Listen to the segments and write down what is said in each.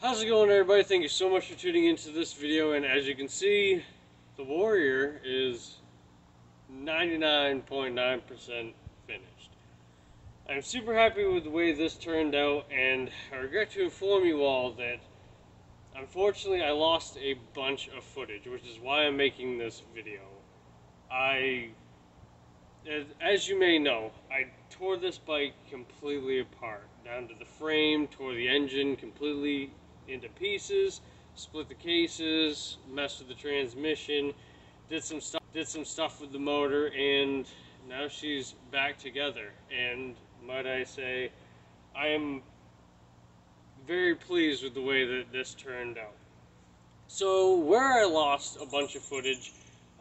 How's it going, everybody? Thank you so much for tuning into this video, and as you can see, the Warrior is 99.9% finished. I'm super happy with the way this turned out, and I regret to inform you all that unfortunately I lost a bunch of footage, which is why I'm making this video. As you may know, I tore this bike completely apart, down to the frame, tore the engine completely into pieces, split the cases, messed with the transmission, did some stuff with the motor, and now she's back together. And might I say, I am very pleased with the way that this turned out. So where I lost a bunch of footage,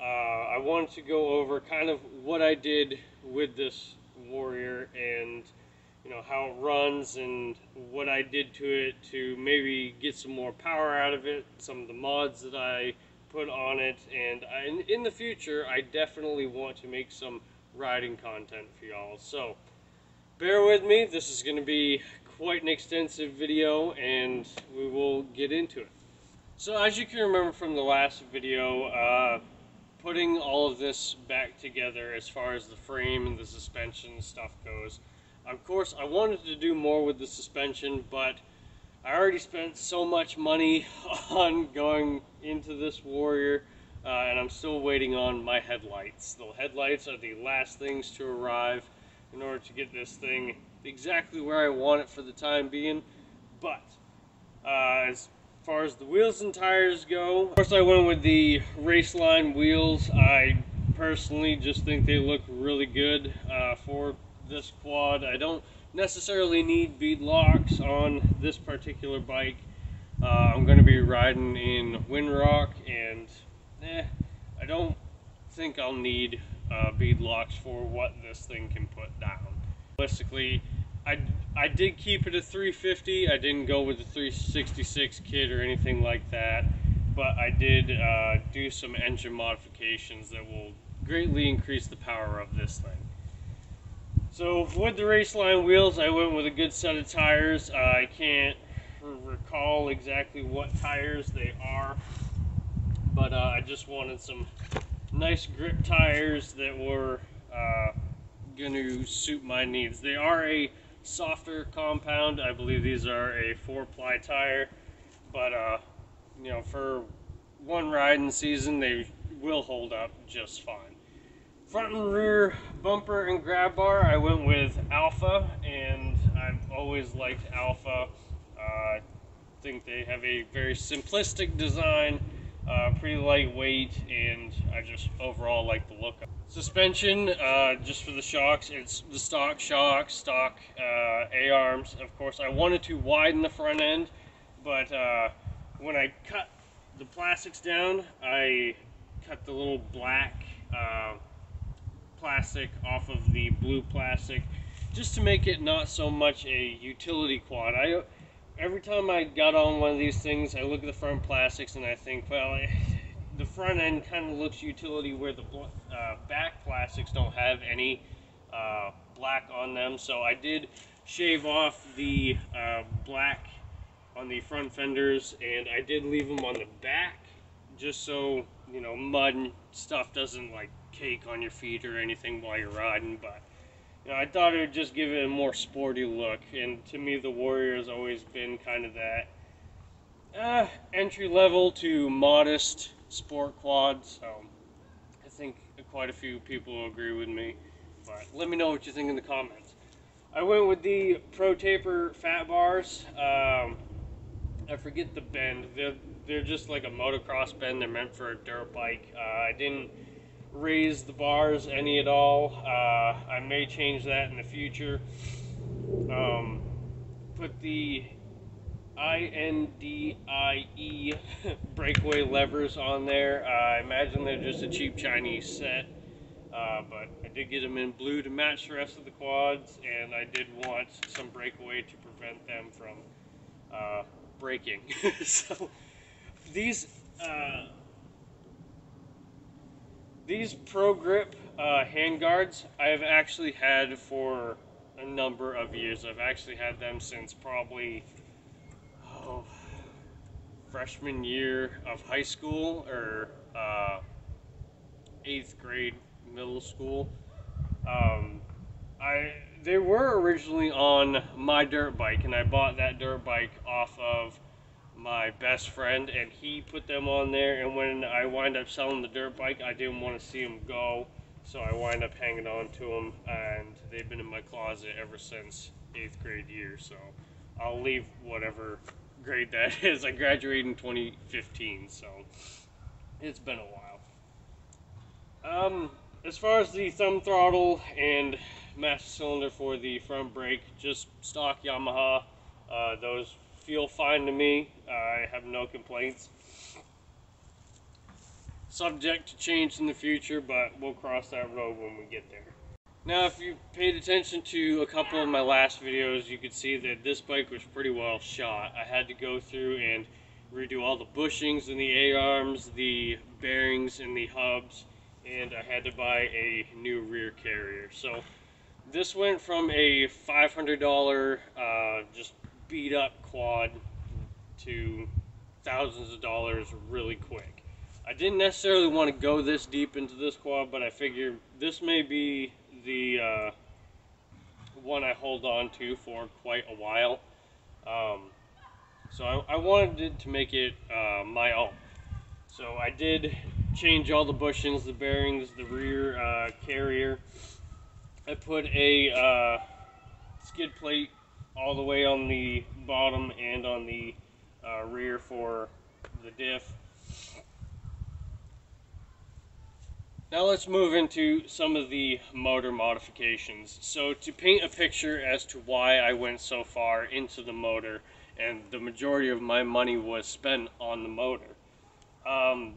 I wanted to go over kind of what I did with this Warrior and how it runs and what I did to it to maybe get some more power out of it, some of the mods that I put on it, and in the future I definitely want to make some riding content for y'all. So bear with me, this is going to be quite an extensive video and we will get into it. So as you can remember from the last video, putting all of this back together as far as the frame and the suspension stuff goes, of course I wanted to do more with the suspension, but I already spent so much money on going into this Warrior, and I'm still waiting on my headlights. The headlights are the last things to arrive in order to get this thing exactly where I want it for the time being. But as far as the wheels and tires go, of course I went with the Raceline wheels. I personally just think they look really good for this quad. I don't necessarily need bead locks on this particular bike. I'm going to be riding in Windrock, and I don't think I'll need bead locks for what this thing can put down. Realistically, I did keep it at 350. I didn't go with the 366 kit or anything like that, but I did do some engine modifications that will greatly increase the power of this thing. So with the Raceline wheels, I went with a good set of tires. I can't recall exactly what tires they are, but I just wanted some nice grip tires that were going to suit my needs. They are a softer compound. I believe these are a 4-ply tire, but for one riding season they will hold up just fine. Front and rear bumper and grab bar, I went with Alpha, and I've always liked Alpha. I think they have a very simplistic design, pretty lightweight, and I just overall like the look of it. Suspension, just for the shocks, it's the stock shocks, stock A-arms. Of course, I wanted to widen the front end, but when I cut the plastics down, I cut the little black plastic off of the blue plastic, just to make it not so much a utility quad. Every time I got on one of these things, I look at the front plastics and I think, well, the front end kind of looks utility, where the back plastics don't have any black on them. So I did shave off the black on the front fenders, and I did leave them on the back, just so mud and stuff doesn't like cake on your feet or anything while you're riding. But I thought it would just give it a more sporty look, and to me the Warrior has always been kind of that entry level to modest sport quad, so I think quite a few people will agree with me. But let me know what you think in the comments. I went with the Pro Taper fat bars. I forget the bend. They're just like a motocross bend. They're meant for a dirt bike. I didn't raise the bars any at all. I may change that in the future. Put the INDIE breakaway levers on there. I imagine they're just a cheap Chinese set, but I did get them in blue to match the rest of the quads, and I did want some breakaway to prevent them from breaking. So these Pro Grip hand guards I have actually had for a number of years. I've actually had them since probably freshman year of high school, or 8th grade middle school. They were originally on my dirt bike, and I bought that dirt bike off of my best friend, and he put them on there. And when I wind up selling the dirt bike, I didn't want to see them go, so I wind up hanging on to them, and they've been in my closet ever since 8th grade year. So I'll leave whatever grade that is. I graduated in 2015, so it's been a while. As far as the thumb throttle and master cylinder for the front brake, just stock Yamaha. Those feel fine to me. I have no complaints. Subject to change in the future, but we'll cross that road when we get there. Now, if you paid attention to a couple of my last videos, you could see that this bike was pretty well shot. I had to go through and redo all the bushings and the A-arms, the bearings and the hubs, and I had to buy a new rear carrier. So this went from a $500 just beat up quad to thousands of dollars really quick. I didn't necessarily want to go this deep into this quad, but I figured this may be the one I hold on to for quite a while. So I wanted it to make it my own. So I did change all the bushings, the bearings, the rear carrier. I put a skid plate all the way on the bottom and on the rear for the diff. Now let's move into some of the motor modifications. So to paint a picture as to why I went so far into the motor, and the majority of my money was spent on the motor.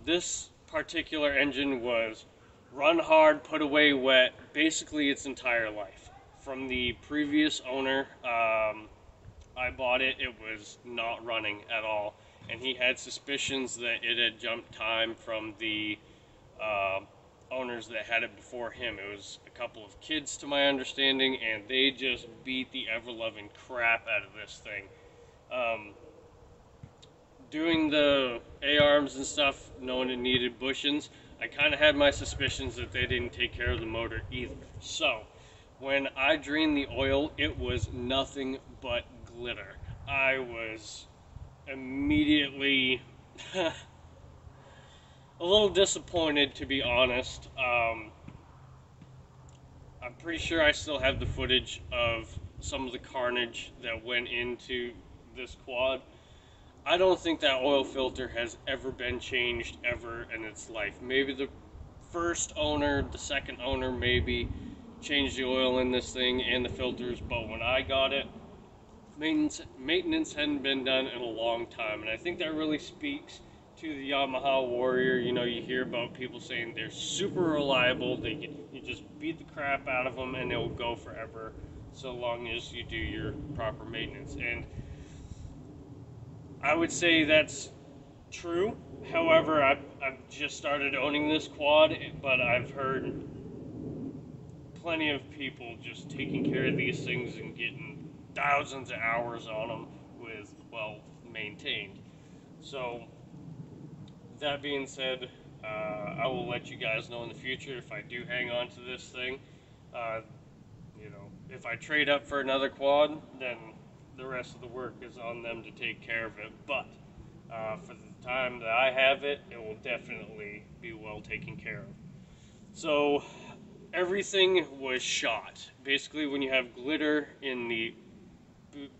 This particular engine was run hard, put away wet, basically its entire life. From the previous owner, I bought it, it was not running at all. And he had suspicions that it had jumped time from the owners that had it before him. It was a couple of kids to my understanding, and they just beat the ever-loving crap out of this thing. Doing the A-arms and stuff, knowing it needed bushings, I kind of had my suspicions that they didn't take care of the motor either. So when I drained the oil, it was nothing but glitter. I was immediately a little disappointed, to be honest. I'm pretty sure I still have the footage of some of the carnage that went into this quad. I don't think that oil filter has ever been changed ever in its life. Maybe the first owner, the second owner maybe changed the oil in this thing and the filters, but when I got it, maintenance hadn't been done in a long time. And I think that really speaks to the Yamaha Warrior. You know, you hear about people saying they're super reliable, you just beat the crap out of them and they'll go forever, so long as you do your proper maintenance. And I would say that's true. However, I've just started owning this quad, but I've heard plenty of people just taking care of these things and getting thousands of hours on them with well maintained. So that being said, I will let you guys know in the future if I do hang on to this thing. You know, if I trade up for another quad, then the rest of the work is on them to take care of it. But for the time that I have it, it will definitely be well taken care of. So everything was shot. Basically, when you have glitter in the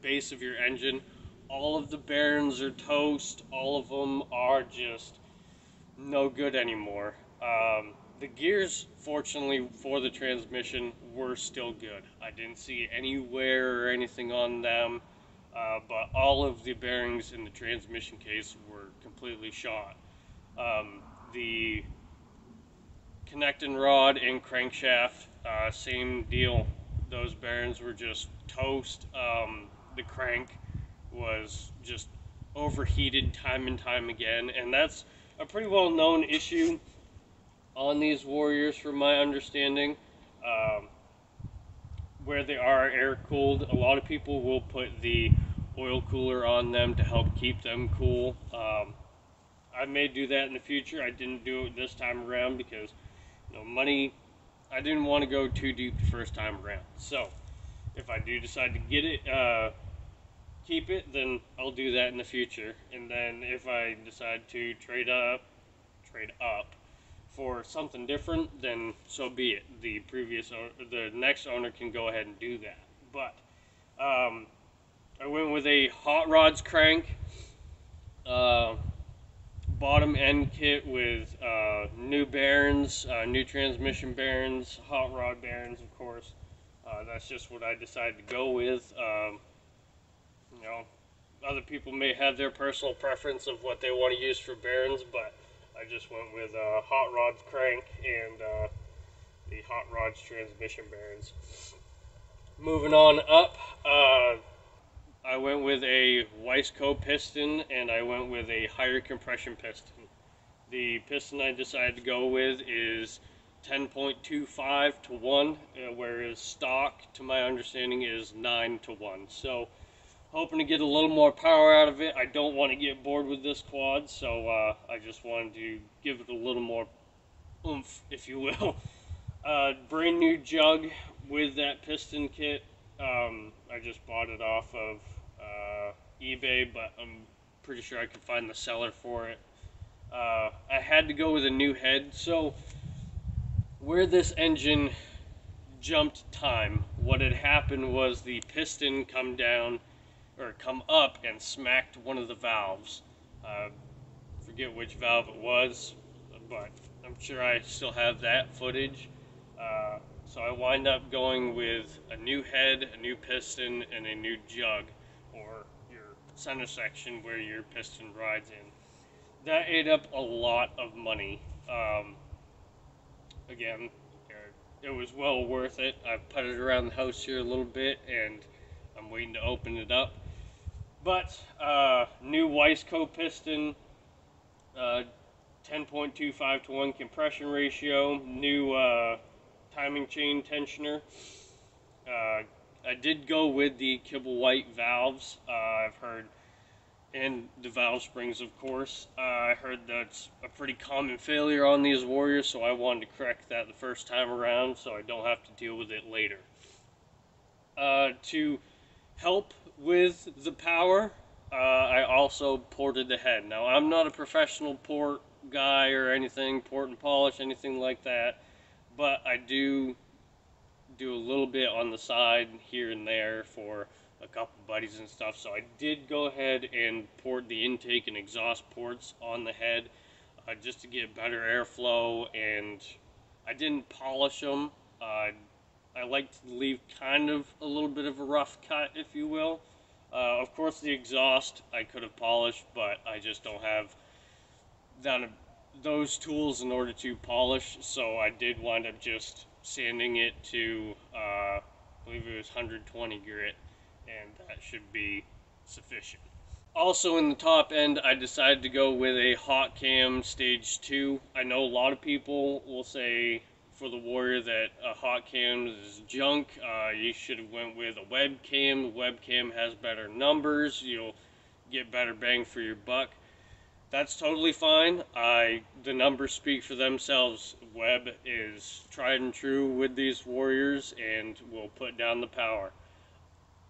base of your engine, all of the bearings are toast. All of them are just no good anymore. The gears, fortunately for the transmission, were still good. I didn't see any wear or anything on them, but all of the bearings in the transmission case were completely shot. The connecting rod and crankshaft, same deal. Those bearings were just toast. The crank was just overheated time and time again, and that's a pretty well known issue on these Warriors from my understanding. Where they are air cooled, a lot of people will put the oil cooler on them to help keep them cool. I may do that in the future. I didn't do it this time around because, money, I didn't want to go too deep the first time around. So if I do decide to get it, keep it, then I'll do that in the future. And then if I decide to trade up for something different, then so be it. The next owner can go ahead and do that. But I went with a hot rods crank, bottom end kit with new bearings, new transmission bearings, hot rod bearings, of course. That's just what I decided to go with. Other people may have their personal preference of what they want to use for bearings, but I just went with hot rods crank and the hot rods transmission bearings. Moving on up, I went with a Wiseco piston, and I went with a higher compression piston. The piston I decided to go with is 10.25 to 1, whereas stock, to my understanding, is 9 to 1. So, hoping to get a little more power out of it. I don't want to get bored with this quad, so I just wanted to give it a little more oomph, if you will. Brand new jug with that piston kit. I just bought it off of eBay, but I'm pretty sure I could find the seller for it. I had to go with a new head, so where this engine jumped time, what had happened was the piston come up and smacked one of the valves. Forget which valve it was, but I'm sure I still have that footage. So I wind up going with a new head, a new piston, and a new jug, or your center section where your piston rides in. That ate up a lot of money. Again, it was well worth it. I've put it around the house here a little bit, and I'm waiting to open it up. But new Wiseco piston, 10.25 to 1 compression ratio, new timing chain tensioner. I did go with the Kibble White valves, I've heard, and the valve springs, of course. I heard that's a pretty common failure on these Warriors, so I wanted to correct that the first time around so I don't have to deal with it later. To help with the power, I also ported the head. Now, I'm not a professional port guy or anything, port and polish, anything like that, but I do a little bit on the side here and there for a couple buddies and stuff. So I did go ahead and port the intake and exhaust ports on the head just to get better airflow, and I didn't polish them. I like to leave kind of a little bit of a rough cut, if you will. Of course, the exhaust I could have polished, but I just don't have those tools in order to polish, so I did wind up just sanding it to, I believe it was 120 grit, and that should be sufficient. Also in the top end, I decided to go with a hot cam stage 2. I know a lot of people will say for the Warrior that a hot cam is junk. You should have went with a webcam. The webcam has better numbers. You'll get better bang for your buck. That's totally fine. The numbers speak for themselves. Web is tried and true with these Warriors and will put down the power.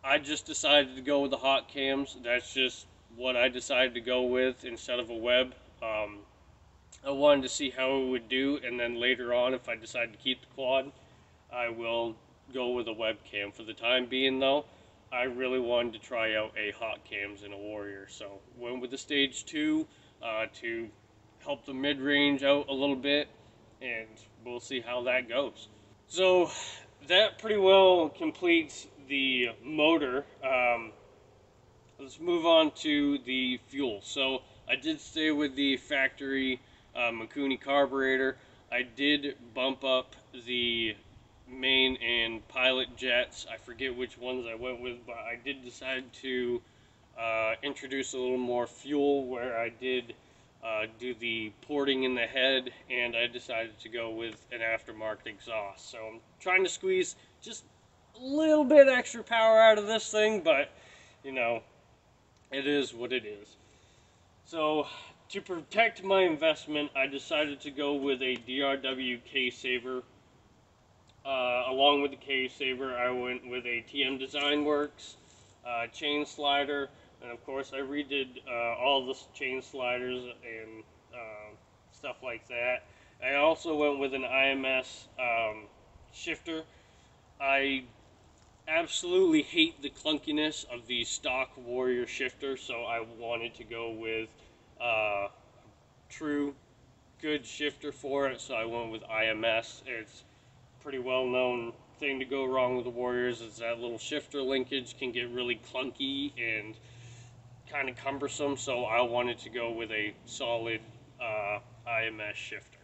I just decided to go with the hot cams. That's just what I decided to go with instead of a web. I wanted to see how it would do, and then later on, if I decide to keep the quad, I will go with a webcam. For the time being, though, I really wanted to try out a hot cams in a Warrior, so went with the stage 2 to help the mid-range out a little bit, and we'll see how that goes. So that pretty well completes the motor. Let's move on to the fuel. So I did stay with the factory Mikuni carburetor. I did bump up the main and pilot jets. I forget which ones I went with, but I did decide to introduce a little more fuel, where I did do the porting in the head, and I decided to go with an aftermarket exhaust. So I'm trying to squeeze just a little bit extra power out of this thing, but you know, it is what it is. So, to protect my investment, I decided to go with a DRW case saver. Along with the case saver, I went with a TM Design Works chain slider, and of course I redid all the chain sliders and stuff like that. I also went with an Ims shifter. I absolutely hate the clunkiness of the stock Warrior shifter, so I wanted to go with true good shifter for it, so I went with IMS. It's pretty well known thing to go wrong with the Warriors is that little shifter linkage can get really clunky and kind of cumbersome, so I wanted to go with a solid IMS shifter.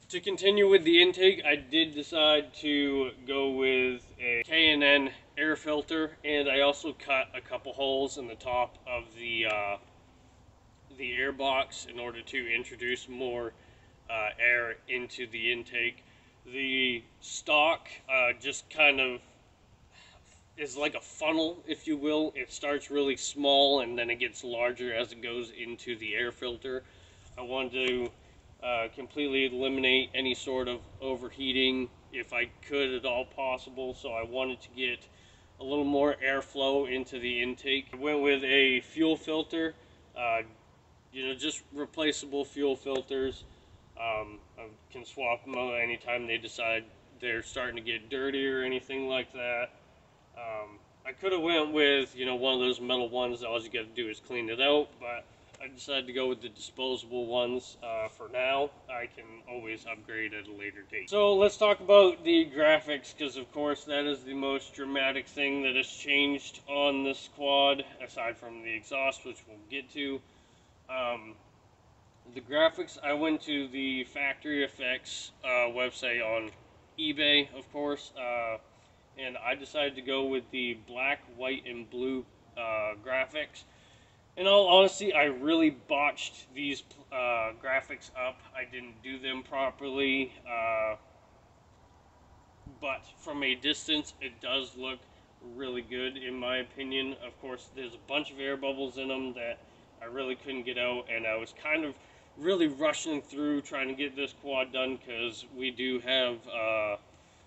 To continue with the intake, I did decide to go with a K&N air filter, and I also cut a couple holes in the top of the air box in order to introduce more air into the intake. The stock just kind of is like a funnel, if you will. It starts really small and then it gets larger as it goes into the air filter. I wanted to completely eliminate any sort of overheating if I could at all possible, so I wanted to get a little more airflow into the intake. I went with a fuel filter, just replaceable fuel filters. I can swap them out anytime they decide they're starting to get dirty or anything like that. I could have went with, one of those metal ones that all you got to do is clean it out, but I decided to go with the disposable ones for now. I can always upgrade at a later date. So let's talk about the graphics, because of course that is the most dramatic thing that has changed on this quad, aside from the exhaust, which we'll get to. The graphics, I went to the Factory Effects website on eBay, of course, and I decided to go with the black, white, and blue graphics. In all honesty, I really botched these graphics up. I didn't do them properly, but from a distance, it does look really good, in my opinion. Of course, there's a bunch of air bubbles in them that I really couldn't get out, and I was kind of really rushing through trying to get this quad done, because we do have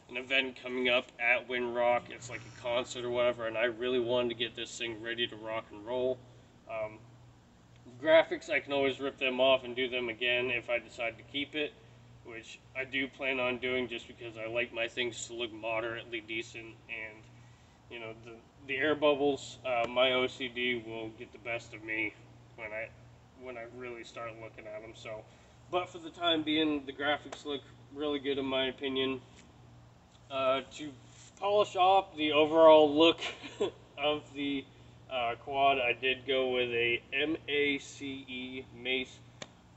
an event coming up at Windrock. It's like a concert or whatever, and I really wanted to get this thing ready to rock and roll. Graphics, I can always rip them off and do them again if I decide to keep it, which I do plan on doing, just because I like my things to look moderately decent, and the air bubbles, my OCD will get the best of me when I really start looking at them. So, but for the time being, the graphics look really good in my opinion. To polish off the overall look of the quad, I did go with a Mace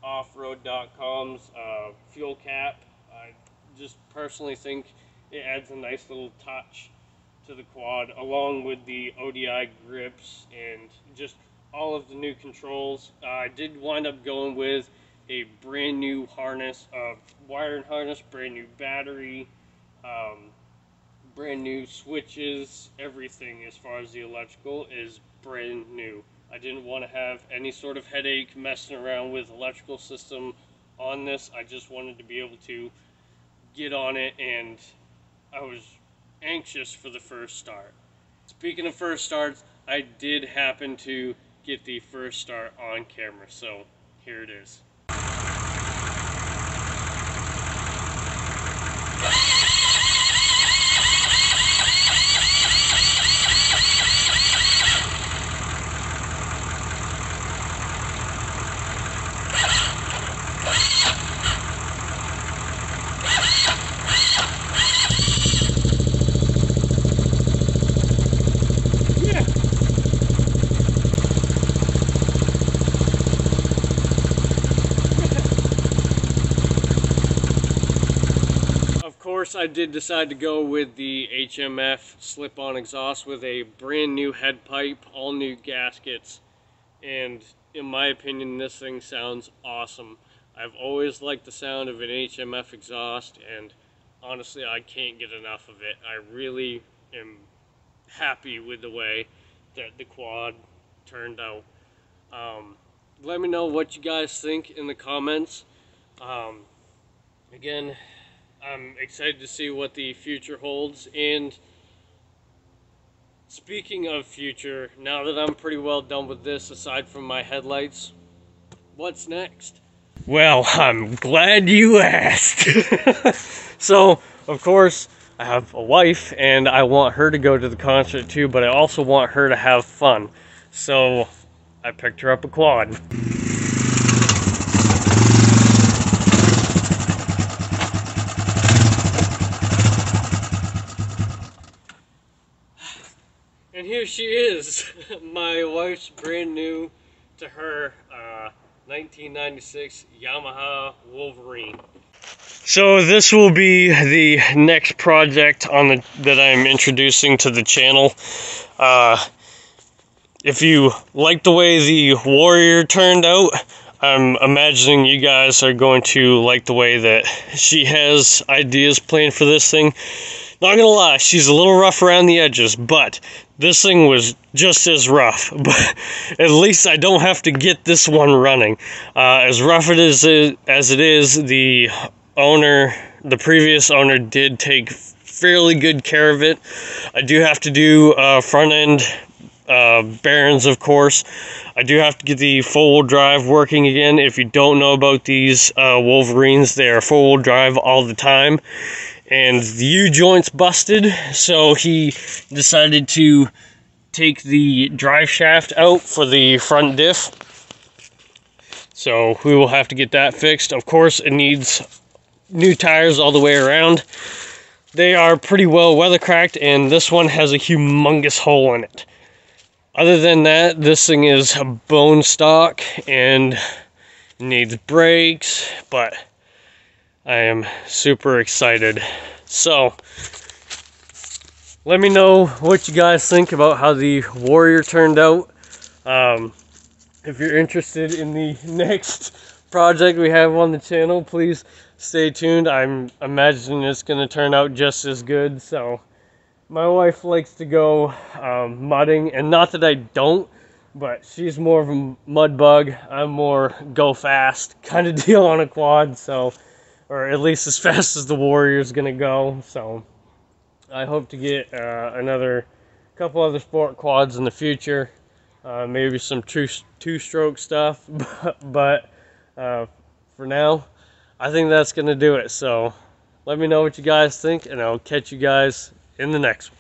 Offroad.com's fuel cap. I just personally think it adds a nice little touch to the quad, along with the ODI grips and just all of the new controls. I did wind up going with a brand new harness, wiring harness, brand new battery, brand new switches. Everything as far as the electrical is brand new. I didn't want to have any sort of headache messing around with electrical system on this. I just wanted to be able to get on it, and I was anxious for the first start. Speaking of first starts, I did happen to get the first start on camera, so here it is. I did decide to go with the Hmf Slip-On Exhaust with a brand new head pipe, all new gaskets, and in my opinion this thing sounds awesome. I've always liked the sound of an Hmf exhaust, and honestly I can't get enough of it. I really am happy with the way that the quad turned out. Let me know what you guys think in the comments. Again, I'm excited to see what the future holds. And speaking of future, now that I'm pretty well done with this, aside from my headlights, what's next? Well, I'm glad you asked. So, of course, I have a wife, and I want her to go to the concert too, but I also want her to have fun. So, I picked her up a quad. And here she is, my wife's brand new to her 1996 Yamaha Wolverine. So this will be the next project that I'm introducing to the channel. If you like the way the Warrior turned out, I'm imagining you guys are going to like the way that she has ideas planned for this thing. Not gonna lie, she's a little rough around the edges, but this thing was just as rough. But at least I don't have to get this one running. As rough it is, the previous owner did take fairly good care of it. I do have to do front end bearings, of course. I do have to get the four-wheel drive working again. If you don't know about these Wolverines, they are four-wheel drive all the time. And the U-joint's busted, so he decided to take the drive shaft out for the front diff. So we will have to get that fixed. Of course, it needs new tires all the way around. They are pretty well weather cracked, and this one has a humongous hole in it. Other than that, this thing is bone stock and needs brakes, but I am super excited. So, let me know what you guys think about how the Warrior turned out. If you're interested in the next project we have on the channel, please stay tuned. I'm imagining it's going to turn out just as good. So, my wife likes to go mudding, and not that I don't, but she's more of a mud bug. I'm more go fast kind of deal on a quad, so, or at least as fast as the Warrior's gonna go. So I hope to get another couple other sport quads in the future, maybe some two-stroke stuff, but for now, I think that's gonna do it. So let me know what you guys think, and I'll catch you guys in the next one.